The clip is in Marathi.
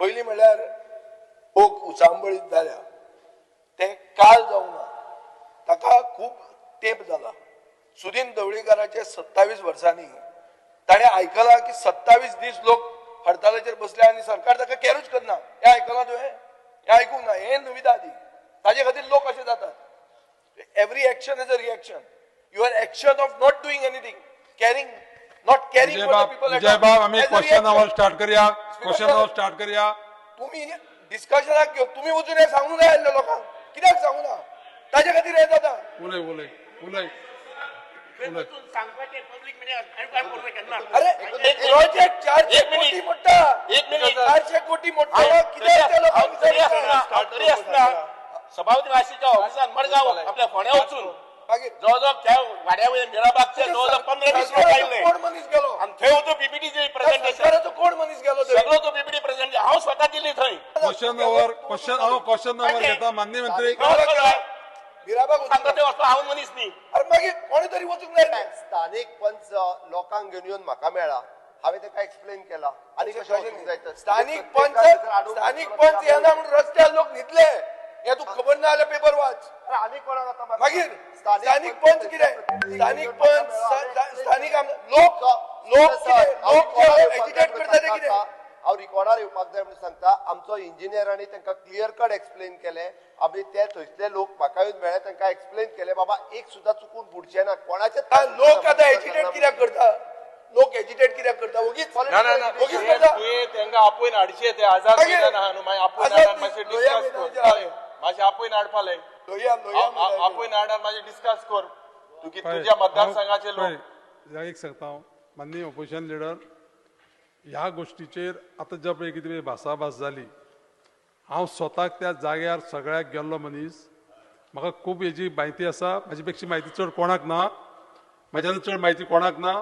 पयलीं म्हणल्यार ओक उचांबळीत जाल्या ते काल जावंक ना ताका खूब तेंप जाला सुदीन ढवळीकाराचे 27 वर्सांनी ताणें आयकलां की 27 दीस लोक हडतालाचेर बसले आनी सरकार ताका कॅरूच करना हें आयकलां तुवें हें आयकूंक ना हें नविदा दी ताजे खातीर लोक अशे जातात every action is a reaction your action of not doing anything caring not caring for the people Vijay बाब आम्ही क्वेश्चन आवर स्टार्ट करूया क्वेश्चन आवर स्टार्ट करूया तुम्ही डिस्कशनाक घेवन तुम्ही वचून हे सांगूंक जाय आसलें लोकांक कित्याक सांगू ना ताजे खातीर हें जाता उलय उलय उलय अरे प्रोजेक्ट 400 कोटी मोठा 400 कोटी मोठा कित्याक त्या लोकांक सभापती माशीच्या ऑफिसात मडगाव आपल्या फोण्या वचून मागीर जवळजवळ त्या वाड्या वयल्यान मिराबागचे जवळजवळ 15-20 लोक आयिल्ले कोण मनीस गेलो आणि थंय होतो पीपीटी प्रेझेंटेशन सरकाराचो कोण मनीस गेलो थंय सगळो तो पीपीटी प्रेझेंटेशन हांव स्वता दिल्ली थंय क्वेश्चन आवर घेता माननीय मंत्री मिराबाग सांगता ते वचपा हांव मनीस न्ही अरे मागीर कोणी तरी वचूंक जाय स्थानिक पंच लोकांक घेऊन येऊन म्हाका मेळ्ळा हांवें ताका एक्सप्लेन केला आणि कशें वचूंक जाय तर स्थानिक पंच येना म्हणून रस्त्यार लोक न्हिदले हे तू खबर ना जाल्यार पेपर वाच आनी कोणाक आतां मागीर स्थानिक पंच कितें स्थानिक पंच स्थानिक लोक एजिटेट करता ते कितें हांव रिकॉर्डार येवपाक जाय म्हणून सांगता आमचो इंजिनियरांनी तांकां क्लियर कट एक्सप्लेन केलें आमी ते थंयसले लोक म्हाका येवन मेळ्ळे तांकां एक्सप्लेन केलें बाबा एक सुद्दां चुकून बुडचें ना कोणाचे लोक आतां एजिटेट कित्याक करता लोक एजिटेट कित्याक करता वगीच वगीच करता तांकां आपयन हाडचे ते आझाद मैदान आहा न्हू मागीर आपयन हाडान मातशें डिस्कस कर मातशें आपयन हाडपाले आपयन हाडान मातशें डिस्कस कर तुज्या मतदारसंघाचे लोक एक सांगता हांव माननीय ऑपोजिशन लिडर ह्या गोष्टीचेर आतां ज्या पळय कितें भासाभास जाली हांव स्वताक त्या जाग्यार सगळ्याक गेल्लो मनीस म्हाका खूब हेजी म्हायती आसा म्हाजे पेक्षा म्हायती चड कोणाक ना म्हाज्यान चड म्हायती कोणाक ना